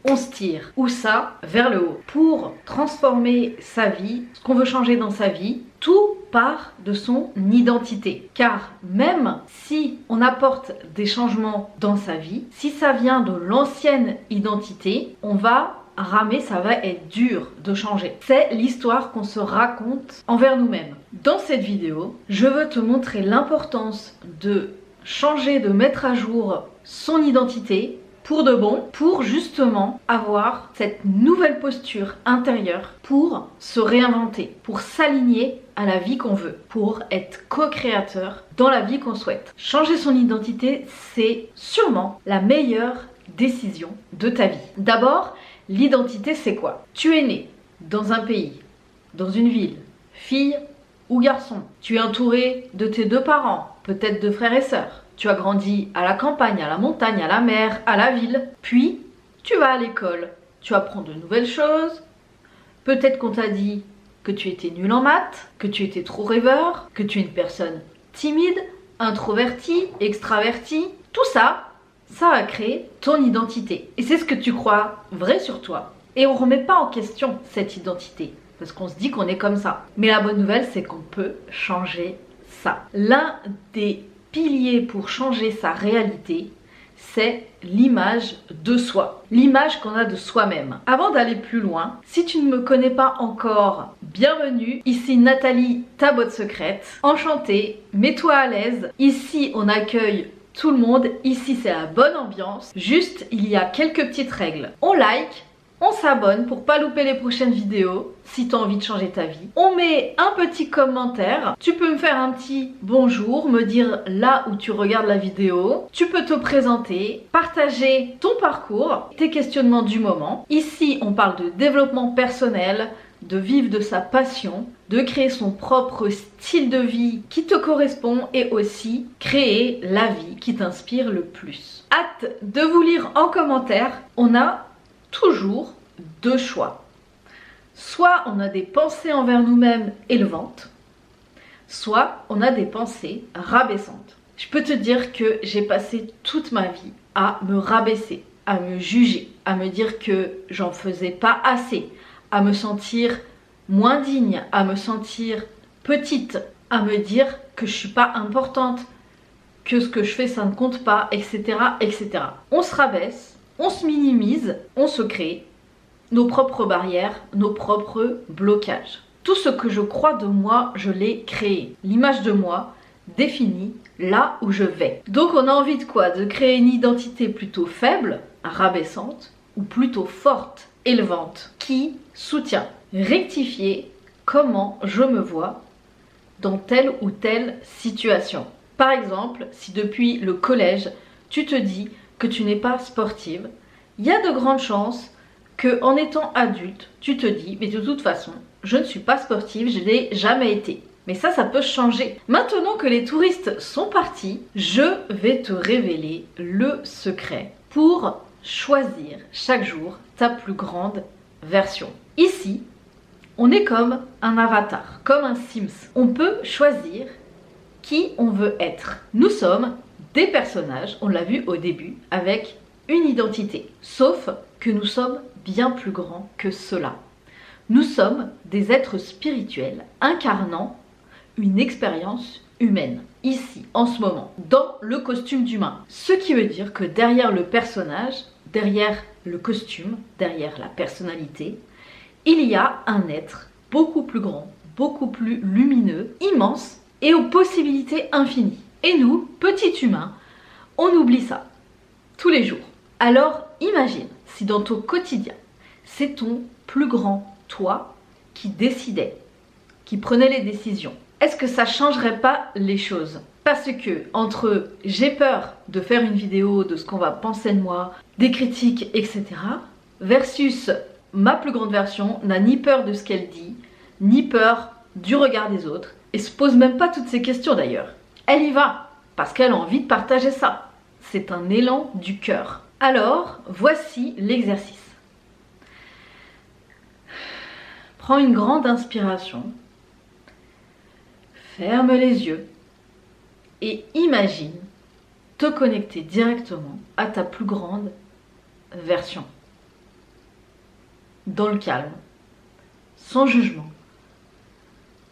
on se tire. Où ça? Vers le haut. Pour transformer sa vie, ce qu'on veut changer dans sa vie, tout part de son identité. Car même si on apporte des changements dans sa vie, si ça vient de l'ancienne identité, on va ramer, ça va être dur de changer. C'est l'histoire qu'on se raconte envers nous-mêmes. Dans cette vidéo, je veux te montrer l'importance de changer, de mettre à jour son identité pour de bon, pour justement avoir cette nouvelle posture intérieure pour se réinventer, pour s'aligner à la vie qu'on veut, pour être co-créateur dans la vie qu'on souhaite. Changer son identité, c'est sûrement la meilleure décision de ta vie. D'abord, l'identité, c'est quoi? Tu es né dans un pays, dans une ville, fille ou garçon. Tu es entouré de tes deux parents, peut-être de frères et sœurs. Tu as grandi à la campagne, à la montagne, à la mer, à la ville. Puis, tu vas à l'école. Tu apprends de nouvelles choses. Peut-être qu'on t'a dit que tu étais nul en maths, que tu étais trop rêveur, que tu es une personne timide, introvertie, extravertie. Tout ça, ça a créé ton identité. Et c'est ce que tu crois vrai sur toi. Et on ne remet pas en question cette identité, parce qu'on se dit qu'on est comme ça. Mais la bonne nouvelle, c'est qu'on peut changer ça. L'un des pilier pour changer sa réalité, c'est l'image de soi, l'image qu'on a de soi-même. Avant d'aller plus loin, si tu ne me connais pas encore, bienvenue, ici Nathalie, ta botte secrète. Enchantée, mets-toi à l'aise, ici on accueille tout le monde, ici c'est la bonne ambiance, juste il y a quelques petites règles. On like, on s'abonne pour pas louper les prochaines vidéos si tu as envie de changer ta vie. On met un petit commentaire. Tu peux me faire un petit bonjour, me dire là où tu regardes la vidéo. Tu peux te présenter, partager ton parcours, tes questionnements du moment. Ici, on parle de développement personnel, de vivre de sa passion, de créer son propre style de vie qui te correspond et aussi créer la vie qui t'inspire le plus. Hâte de vous lire en commentaire. On a toujours deux choix. Soit on a des pensées envers nous-mêmes élevantes, soit on a des pensées rabaissantes. Je peux te dire que j'ai passé toute ma vie à me rabaisser, à me juger, à me dire que j'en faisais pas assez, à me sentir moins digne, à me sentir petite, à me dire que je suis pas importante, que ce que je fais ça ne compte pas, etc., etc. On se rabaisse, on se minimise, on se crée nos propres barrières, nos propres blocages. Tout ce que je crois de moi, je l'ai créé. L'image de moi définit là où je vais. Donc on a envie de quoi? De créer une identité plutôt faible, rabaissante, ou plutôt forte, élevante, qui soutient. Rectifier comment je me vois dans telle ou telle situation. Par exemple, si depuis le collège, tu te dis que tu n'es pas sportive, il y a de grandes chances que en étant adulte, tu te dis mais de toute façon, je ne suis pas sportive, je l'ai jamais été. Mais ça peut changer. Maintenant que les touristes sont partis, je vais te révéler le secret pour choisir chaque jour ta plus grande version. Ici, on est comme un avatar, comme un Sims. On peut choisir qui on veut être. Nous sommes des personnages, on l'a vu au début, avec une identité. Sauf que nous sommes bien plus grands que cela. Nous sommes des êtres spirituels incarnant une expérience humaine, ici, en ce moment, dans le costume d'humain. Ce qui veut dire que derrière le personnage, derrière le costume, derrière la personnalité, il y a un être beaucoup plus grand, beaucoup plus lumineux, immense et aux possibilités infinies. Et nous, petits humains, on oublie ça tous les jours. Alors imagine si dans ton quotidien, c'est ton plus grand toi qui décidait, qui prenait les décisions. Est-ce que ça changerait pas les choses? Parce que entre j'ai peur de faire une vidéo de ce qu'on va penser de moi, des critiques, etc. versus ma plus grande version n'a ni peur de ce qu'elle dit, ni peur du regard des autres, et se pose même pas toutes ces questions d'ailleurs. Elle y va, parce qu'elle a envie de partager ça. C'est un élan du cœur. Alors, voici l'exercice. Prends une grande inspiration, ferme les yeux et imagine te connecter directement à ta plus grande version. dans le calme, sans jugement,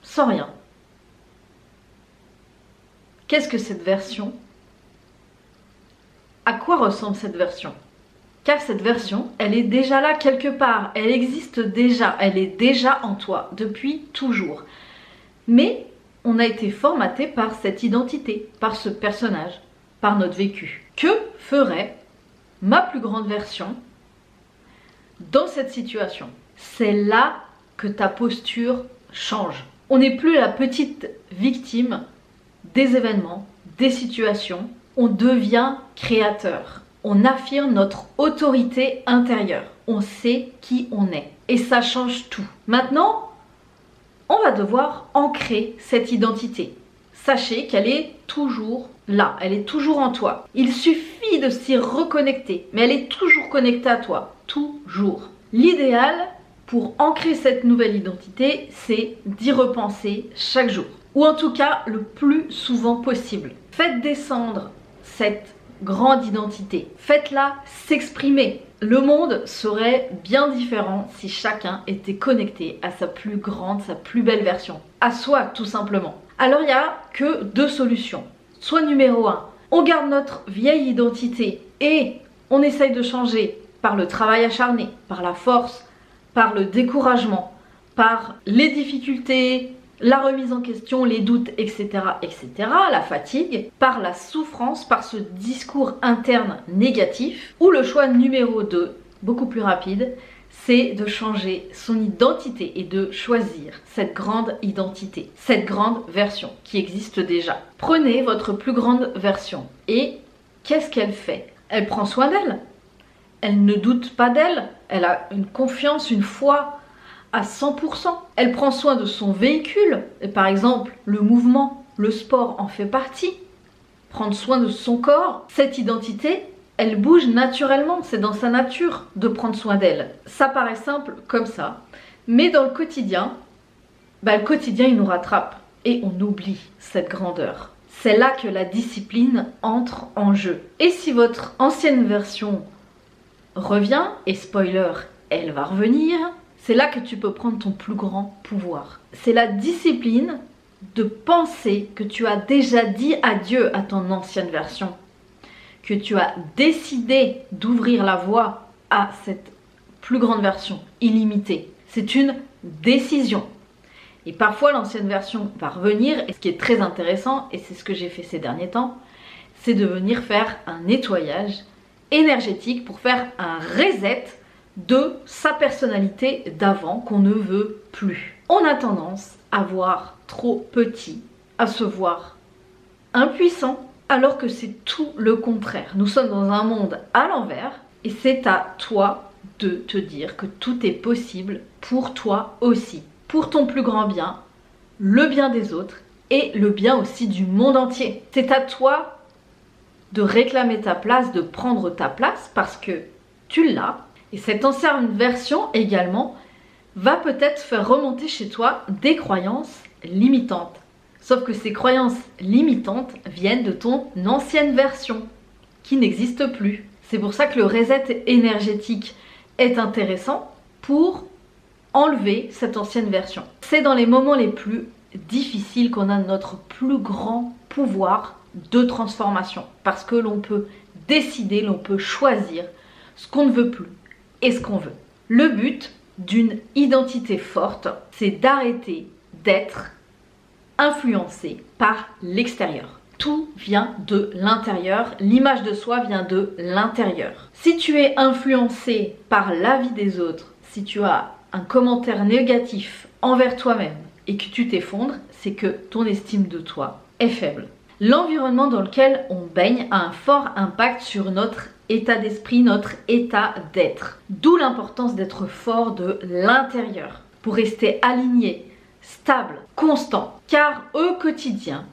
sans rien. Qu'est-ce que cette version? À quoi ressemble cette version? Car cette version, elle est déjà là quelque part, elle existe déjà, elle est déjà en toi, depuis toujours. Mais on a été formaté par cette identité, par ce personnage, par notre vécu. Que ferait ma plus grande version dans cette situation? C'est là que ta posture change. On n'est plus la petite victime des événements, des situations, on devient créateur. On affirme notre autorité intérieure. On sait qui on est. Et ça change tout. Maintenant, on va devoir ancrer cette identité. Sachez qu'elle est toujours là. Elle est toujours en toi. Il suffit de s'y reconnecter. Mais elle est toujours connectée à toi. Toujours. L'idéal pour ancrer cette nouvelle identité, c'est d'y repenser chaque jour. Ou en tout cas, le plus souvent possible. Faites descendre cette grande identité. Faites-la s'exprimer. Le monde serait bien différent si chacun était connecté à sa plus grande, sa plus belle version. À soi, tout simplement. Alors, il n'y a que deux solutions. Soit numéro 1, on garde notre vieille identité et on essaye de changer par le travail acharné, par la force, par le découragement, par les difficultés, la remise en question, les doutes, etc., etc., la fatigue, par la souffrance, par ce discours interne négatif. Ou le choix numéro 2, beaucoup plus rapide, c'est de changer son identité et de choisir cette grande identité, cette grande version qui existe déjà. Prenez votre plus grande version et qu'est-ce qu'elle fait? Elle prend soin d'elle. Elle ne doute pas d'elle. Elle a une confiance, une foi à 100%. Elle prend soin de son véhicule, et par exemple le mouvement, le sport en fait partie. Prendre soin de son corps, cette identité, elle bouge naturellement, c'est dans sa nature de prendre soin d'elle. Ça paraît simple comme ça, mais dans le quotidien, le quotidien il nous rattrape et on oublie cette grandeur. C'est là que la discipline entre en jeu. Et si votre ancienne version revient, et spoiler, elle va revenir, c'est là que tu peux prendre ton plus grand pouvoir. C'est la discipline de penser que tu as déjà dit adieu à ton ancienne version, que tu as décidé d'ouvrir la voie à cette plus grande version illimitée. C'est une décision. Et parfois l'ancienne version va revenir, et ce qui est très intéressant, et c'est ce que j'ai fait ces derniers temps, c'est de venir faire un nettoyage énergétique pour faire un reset de sa personnalité d'avant qu'on ne veut plus. On a tendance à voir trop petit, à se voir impuissant, alors que c'est tout le contraire. Nous sommes dans un monde à l'envers et c'est à toi de te dire que tout est possible pour toi aussi, pour ton plus grand bien, le bien des autres et le bien aussi du monde entier. C'est à toi de réclamer ta place, de prendre ta place parce que tu l'as. Et cette ancienne version également va peut-être faire remonter chez toi des croyances limitantes. Sauf que ces croyances limitantes viennent de ton ancienne version qui n'existe plus. C'est pour ça que le reset énergétique est intéressant pour enlever cette ancienne version. C'est dans les moments les plus difficiles qu'on a notre plus grand pouvoir de transformation. Parce que l'on peut décider, l'on peut choisir ce qu'on ne veut plus et ce qu'on veut. Le but d'une identité forte, c'est d'arrêter d'être influencé par l'extérieur. Tout vient de l'intérieur, l'image de soi vient de l'intérieur. Si tu es influencé par l'avis des autres, si tu as un commentaire négatif envers toi-même et que tu t'effondres, c'est que ton estime de toi est faible. L'environnement dans lequel on baigne a un fort impact sur notre état d'esprit, notre état d'être. D'où l'importance d'être fort de l'intérieur pour rester aligné, stable, constant. Car au quotidien,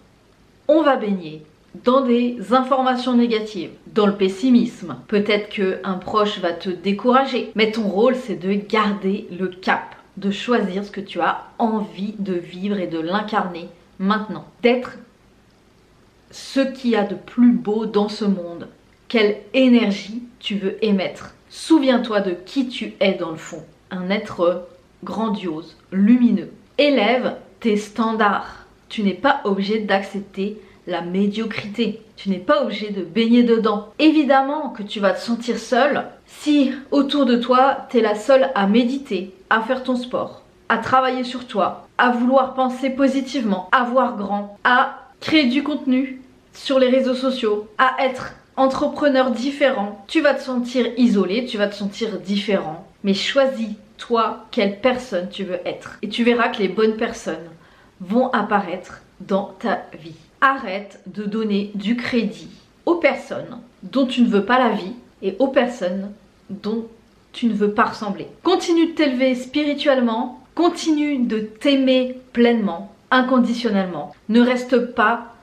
on va baigner dans des informations négatives, dans le pessimisme. Peut-être qu'un proche va te décourager, mais ton rôle c'est de garder le cap, de choisir ce que tu as envie de vivre et de l'incarner maintenant. D'être ce qu'il y a de plus beau dans ce monde. Quelle énergie tu veux émettre. Souviens-toi de qui tu es dans le fond. un être grandiose, lumineux. Élève tes standards. Tu n'es pas obligé d'accepter la médiocrité. Tu n'es pas obligé de baigner dedans. Évidemment que tu vas te sentir seule si autour de toi, tu es la seule à méditer, à faire ton sport, à travailler sur toi, à vouloir penser positivement, à voir grand, à créer du contenu sur les réseaux sociaux, à être entrepreneur différent. Tu vas te sentir isolé, tu vas te sentir différent. Mais choisis, toi, quelle personne tu veux être. Et tu verras que les bonnes personnes vont apparaître dans ta vie. Arrête de donner du crédit aux personnes dont tu ne veux pas la vie et aux personnes dont tu ne veux pas ressembler. Continue de t'élever spirituellement, continue de t'aimer pleinement, inconditionnellement. Ne reste pas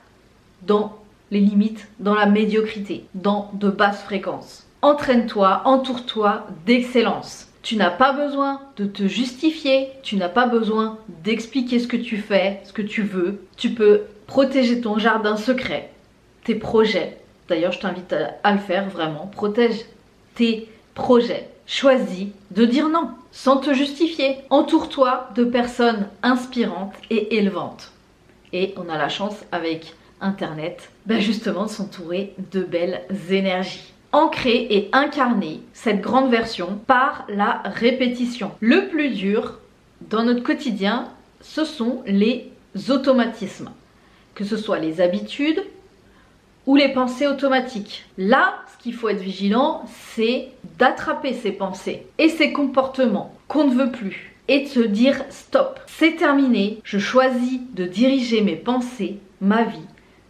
dans les limites, dans la médiocrité, dans de basses fréquences. Entraîne-toi, entoure-toi d'excellence. Tu n'as pas besoin de te justifier, tu n'as pas besoin d'expliquer ce que tu fais, ce que tu veux. Tu peux protéger ton jardin secret, tes projets. D'ailleurs, je t'invite à le faire vraiment. Protège tes projets. Choisis de dire non sans te justifier. Entoure-toi de personnes inspirantes et élevantes. Et on a la chance avec Internet, justement de s'entourer de belles énergies. Ancrer et incarner cette grande version par la répétition. Le plus dur dans notre quotidien, ce sont les automatismes. Que ce soit les habitudes ou les pensées automatiques. Là, ce qu'il faut être vigilant, c'est d'attraper ces pensées et ces comportements qu'on ne veut plus et de se dire stop, c'est terminé, je choisis de diriger mes pensées, ma vie,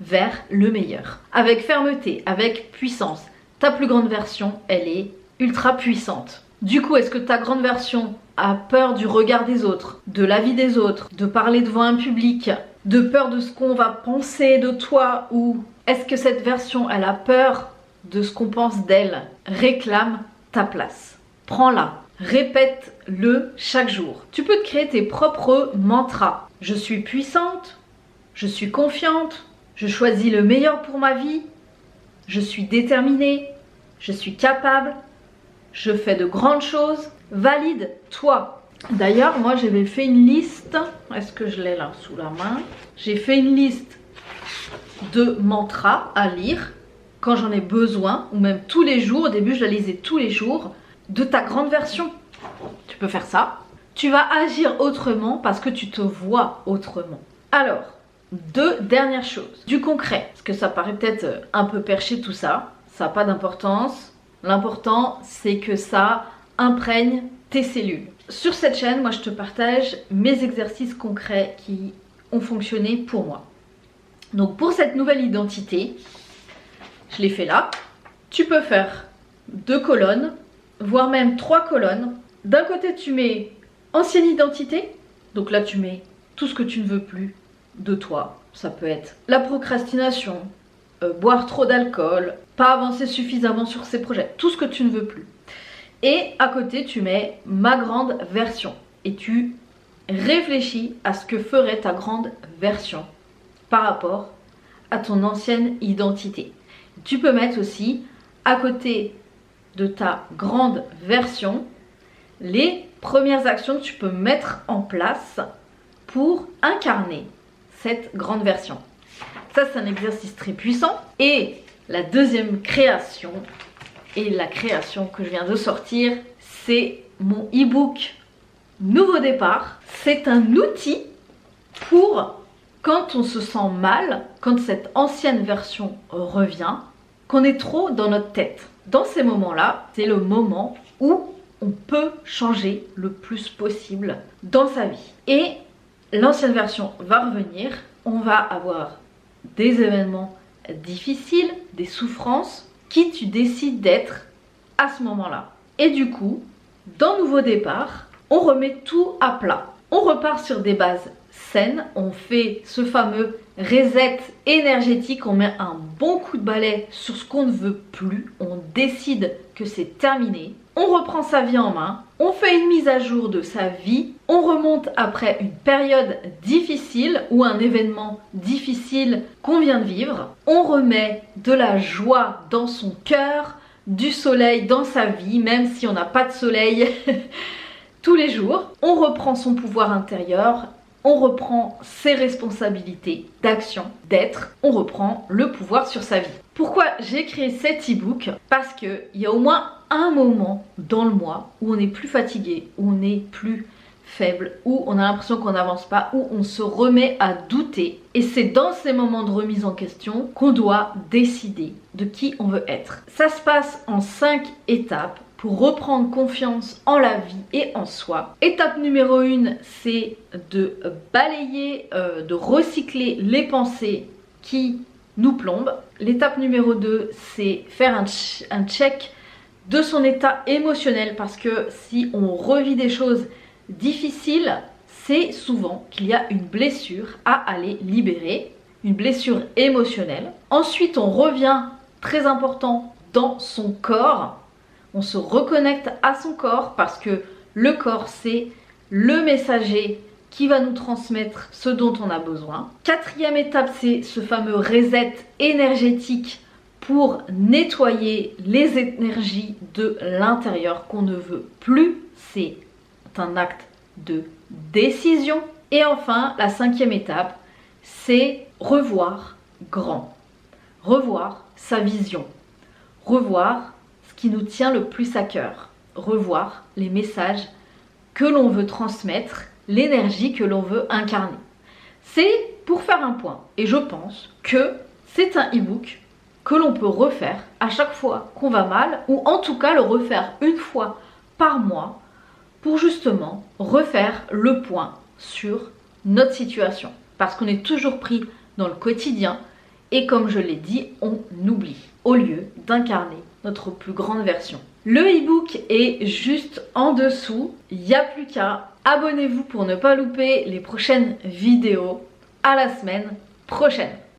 vers le meilleur. Avec fermeté, avec puissance. Ta plus grande version, elle est ultra puissante. Du coup, est-ce que ta grande version a peur du regard des autres, de l'avis des autres, de parler devant un public, de peur de ce qu'on va penser de toi, ou est-ce que cette version, elle a peur de ce qu'on pense d'elle? Réclame ta place. Prends-la. Répète-le chaque jour. Tu peux te créer tes propres mantras. Je suis puissante, je suis confiante, je choisis le meilleur pour ma vie, je suis déterminée, je suis capable, je fais de grandes choses. Valide-toi. D'ailleurs, moi j'avais fait une liste, est-ce que je l'ai là sous la main? J'ai fait une liste de mantras à lire quand j'en ai besoin, ou même tous les jours. Au début, je la lisais tous les jours, de ta grande version. Tu peux faire ça. Tu vas agir autrement parce que tu te vois autrement. Alors, deux dernières choses. Du concret, parce que ça paraît peut-être un peu perché tout ça. Ça n'a pas d'importance. L'important, c'est que ça imprègne tes cellules. Sur cette chaîne, moi, je te partage mes exercices concrets qui ont fonctionné pour moi. Donc, pour cette nouvelle identité, je l'ai fait là. Tu peux faire 2 colonnes, voire même 3 colonnes. D'un côté, tu mets ancienne identité. Donc là, tu mets tout ce que tu ne veux plus de toi. Ça peut être la procrastination, boire trop d'alcool, pas avancer suffisamment sur ses projets, tout ce que tu ne veux plus. Et à côté, tu mets ma grande version. Et tu réfléchis à ce que ferait ta grande version par rapport à ton ancienne identité. Tu peux mettre aussi à côté de ta grande version les premières actions que tu peux mettre en place pour incarner cette grande version. Ça, c'est un exercice très puissant. Et la deuxième création, et la création que je viens de sortir, c'est mon e-book Nouveau départ. C'est un outil pour quand on se sent mal, quand cette ancienne version revient, qu'on est trop dans notre tête. Dans ces moments-là, c'est le moment où on peut changer le plus possible dans sa vie. Et l'ancienne version va revenir, on va avoir des événements difficiles, des souffrances, qui tu décides d'être à ce moment-là. Et du coup, dans Nouveau départ, on remet tout à plat. On repart sur des bases saines, on fait ce fameux reset énergétique, on met un bon coup de balai sur ce qu'on ne veut plus, on décide que c'est terminé, on reprend sa vie en main, on fait une mise à jour de sa vie, on remonte après une période difficile ou un événement difficile qu'on vient de vivre, on remet de la joie dans son cœur, du soleil dans sa vie, même si on n'a pas de soleil. tous les jours. On reprend son pouvoir intérieur, on reprend ses responsabilités d'action, d'être, on reprend le pouvoir sur sa vie. Pourquoi j'ai créé cet e-book? Parce qu'il y a au moins un moment dans le mois où on est plus fatigué, où on est plus faible, où on a l'impression qu'on n'avance pas, où on se remet à douter. Et c'est dans ces moments de remise en question qu'on doit décider de qui on veut être. Ça se passe en 5 étapes pour reprendre confiance en la vie et en soi. Étape numéro 1, c'est de balayer, de recycler les pensées qui nous plombent. L'étape numéro 2, c'est faire un check de son état émotionnel, parce que si on revit des choses difficiles, c'est souvent qu'il y a une blessure à aller libérer, une blessure émotionnelle. Ensuite, on revient, très important, dans son corps. On se reconnecte à son corps, parce que le corps, c'est le messager qui va nous transmettre ce dont on a besoin. 4e étape, c'est ce fameux reset énergétique pour nettoyer les énergies de l'intérieur qu'on ne veut plus. C'est un acte de décision. Et enfin, la 5e étape, c'est revoir grand. Revoir sa vision. Revoir ce qui nous tient le plus à cœur. Revoir les messages que l'on veut transmettre, l'énergie que l'on veut incarner. C'est pour faire un point. Et je pense que c'est un e-book que l'on peut refaire à chaque fois qu'on va mal, ou en tout cas le refaire une fois par mois pour justement refaire le point sur notre situation. Parce qu'on est toujours pris dans le quotidien et comme je l'ai dit, on oublie au lieu d'incarner notre plus grande version. Le e-book est juste en dessous, il n'y a plus qu'à. Abonnez-vous pour ne pas louper les prochaines vidéos. À la semaine prochaine.